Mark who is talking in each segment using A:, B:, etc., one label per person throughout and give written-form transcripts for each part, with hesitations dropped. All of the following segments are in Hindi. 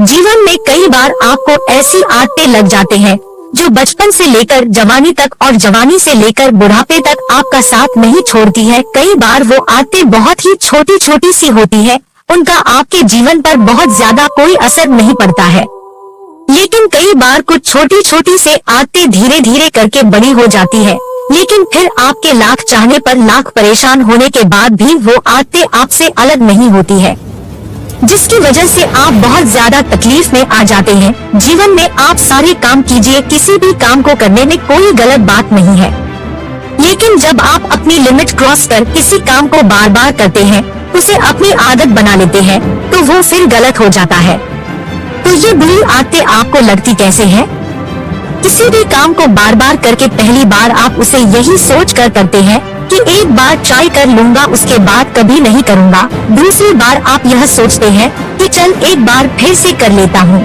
A: जीवन में कई बार आपको ऐसी आदतें लग जाते हैं जो बचपन से लेकर जवानी तक और जवानी से लेकर बुढ़ापे तक आपका साथ नहीं छोड़ती है। कई बार वो आदतें बहुत ही छोटी छोटी सी होती है, उनका आपके जीवन पर बहुत ज्यादा कोई असर नहीं पड़ता है। लेकिन कई बार कुछ छोटी छोटी से आदतें धीरे धीरे करके बड़ी हो जाती है, लेकिन फिर आपके लाख चाहने पर लाख परेशान होने के बाद भी वो आदतें आपसे अलग नहीं होती है, जिसकी वजह से आप बहुत ज्यादा तकलीफ में आ जाते हैं। जीवन में आप सारे काम कीजिए, किसी भी काम को करने में कोई गलत बात नहीं है, लेकिन जब आप अपनी लिमिट क्रॉस कर किसी काम को बार बार करते हैं, उसे अपनी आदत बना लेते हैं, तो वो फिर गलत हो जाता है। तो ये बुरी आदतें आपको लगती कैसे हैं? किसी भी काम को बार बार करके पहली बार आप उसे यही सोच कर करते हैं कि एक बार ट्राई कर लूंगा, उसके बाद कभी नहीं करूंगा। दूसरी बार आप यह सोचते हैं कि चल एक बार फिर से कर लेता हूँ।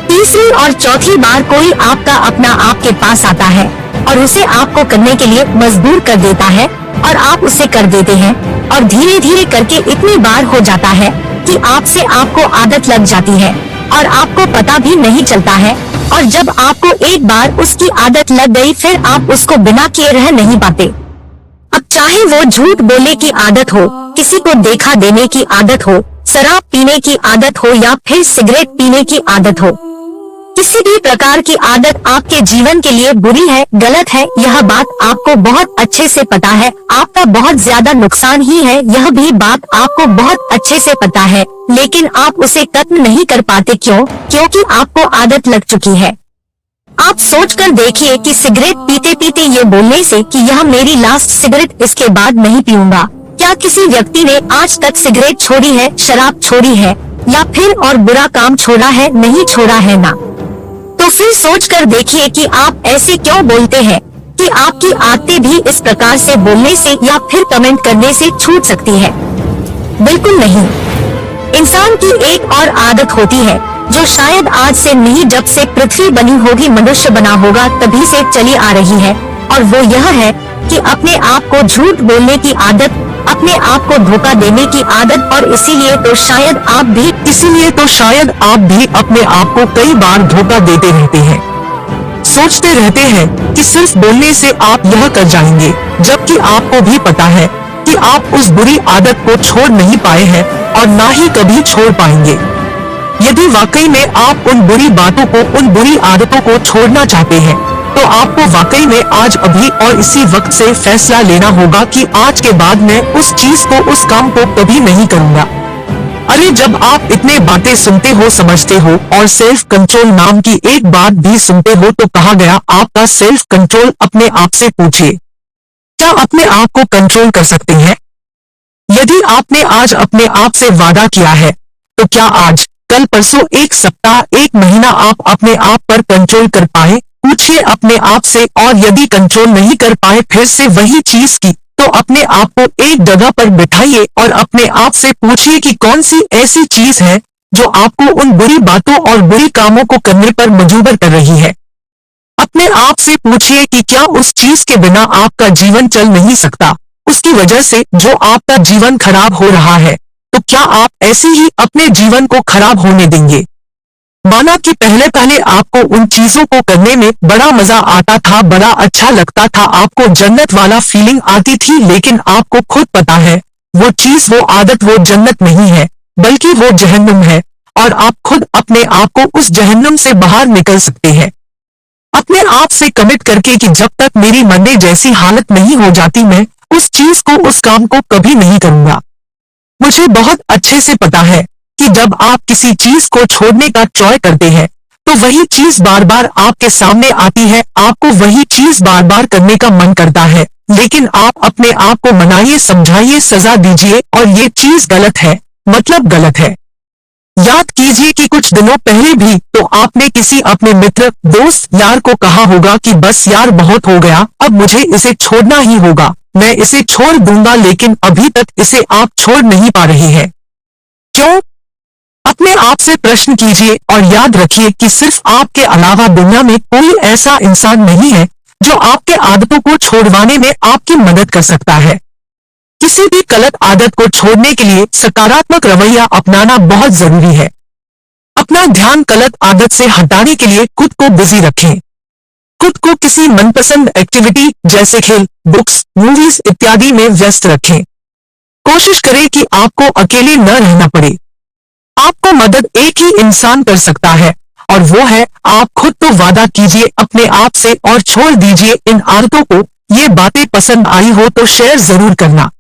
A: तीसरी और चौथी बार कोई आपका अपना आपके पास आता है और उसे आपको करने के लिए मजबूर कर देता है और आप उसे कर देते हैं, और धीरे धीरे करके इतनी बार हो जाता है कि आपसे आपको आदत लग जाती है और आपको पता भी नहीं चलता है। और जब आपको एक बार उसकी आदत लग गई, फिर आप उसको बिना किए रह नहीं पाते। अब चाहे वो झूठ बोलने की आदत हो, किसी को देखा देने की आदत हो, शराब पीने की आदत हो या फिर सिगरेट पीने की आदत हो, किसी भी प्रकार की आदत आपके जीवन के लिए बुरी है, गलत है, यह बात आपको बहुत अच्छे से पता है। आपका बहुत ज्यादा नुकसान ही है, यह भी बात आपको बहुत अच्छे से पता है, लेकिन आप उसे खत्म नहीं कर पाते। क्यों? क्योंकि आपको आदत लग चुकी है। आप सोचकर देखिए कि सिगरेट पीते पीते ये बोलने से कि यह मेरी लास्ट सिगरेट, इसके बाद नहीं पीऊंगा, क्या किसी व्यक्ति ने आज तक सिगरेट छोड़ी है, शराब छोड़ी है या फिर और बुरा काम छोड़ा है? नहीं छोड़ा है ना। तो फिर सोचकर देखिए कि आप ऐसे क्यों बोलते हैं कि आपकी आदतें भी इस प्रकार से बोलने से या फिर कमेंट करने से छूट सकती है? बिल्कुल नहीं। इंसान की एक और आदत होती है जो शायद आज से नहीं, जब से पृथ्वी बनी होगी, मनुष्य बना होगा, तभी से चली आ रही है, और वो यह है कि अपने आप को झूठ बोलने की आदत, अपने आप को धोखा देने की आदत। और इसीलिए तो शायद आप भी अपने आप को कई बार धोखा देते रहते हैं। सोचते रहते हैं कि सिर्फ बोलने से आप यह कर जाएंगे, जबकि आपको भी पता है कि आप उस बुरी आदत को छोड़ नहीं पाए हैं और ना ही कभी छोड़ पाएंगे। यदि वाकई में आप उन बुरी बातों को, उन बुरी आदतों को छोड़ना चाहते हैं, तो आपको वाकई में आज, अभी और इसी वक्त से फैसला लेना होगा कि आज के बाद मैं उस चीज को, उस काम को कभी नहीं करूंगा। अरे जब आप इतने बातें सुनते हो, समझते हो और सेल्फ कंट्रोल नाम की एक बात भी सुनते हो, तो कहा गया आपका सेल्फ कंट्रोल। अपने आप से पूछिए, क्या अपने आप को कंट्रोल कर सकते हैं? यदि आपने आज अपने आप से वादा किया है, तो क्या आज, कल, परसों, एक सप्ताह, एक महीना आप अपने आप पर कंट्रोल कर पाए? पूछिए अपने आप से। और यदि कंट्रोल नहीं कर पाए फिर से वही चीज की, तो अपने आप को एक जगह पर बिठाइए और अपने आप से पूछिए कि कौन सी ऐसी चीज है जो आपको उन बुरी बातों और बुरी कामों को करने पर मजबूर कर रही है। अपने आप से पूछिए कि क्या उस चीज के बिना आपका जीवन चल नहीं सकता, उसकी वजह से जो आपका जीवन खराब हो रहा है, तो क्या आप ऐसे ही अपने जीवन को खराब होने देंगे? माना कि पहले आपको उन चीजों को करने में बड़ा मजा आता था, बड़ा अच्छा लगता था, आपको जन्नत वाला फीलिंग आती थी, लेकिन आपको खुद पता है वो चीज, वो आदत, वो जन्नत नहीं है, बल्कि वो जहन्नुम है, और आप खुद अपने आप को उस जहन्नुम से बाहर निकल सकते हैं अपने आप से कमिट करके कि जब तक मेरी मरने जैसी हालत नहीं हो जाती, मैं उस चीज को, उस काम को कभी नहीं करूंगा। मुझे बहुत अच्छे से पता है कि जब आप किसी चीज को छोड़ने का ट्राई करते हैं, तो वही चीज बार बार आपके सामने आती है, आपको वही चीज बार बार करने का मन करता है, लेकिन आप अपने आप को मनाइए, समझाइए, सजा दीजिए और ये चीज गलत है, मतलब गलत है। याद कीजिए कि कुछ दिनों पहले भी तो आपने किसी अपने मित्र, दोस्त, यार को कहा होगा कि बस यार बहुत हो गया, अब मुझे इसे छोड़ना ही होगा, मैं इसे छोड़ दूंगा, लेकिन अभी तक इसे आप छोड़ नहीं पा रहे हैं। क्यों? अपने आप से प्रश्न कीजिए और याद रखिए कि सिर्फ आपके अलावा दुनिया में कोई ऐसा इंसान नहीं है जो आपके आदतों को छोड़वाने में आपकी मदद कर सकता है। किसी भी गलत आदत को छोड़ने के लिए सकारात्मक रवैया अपनाना बहुत जरूरी है।
B: अपना ध्यान गलत आदत से हटाने के लिए खुद को बिजी रखें। खुद को किसी मनपसंद एक्टिविटी जैसे खेल, बुक्स, मूवीज इत्यादि में व्यस्त रखें। कोशिश करें कि आपको अकेले न रहना पड़े। आपको मदद एक ही इंसान कर सकता है और वो है आप खुद। तो वादा कीजिए अपने आप से और छोड़ दीजिए इन आदतों को। ये बातें पसंद आई हो तो शेयर जरूर करना।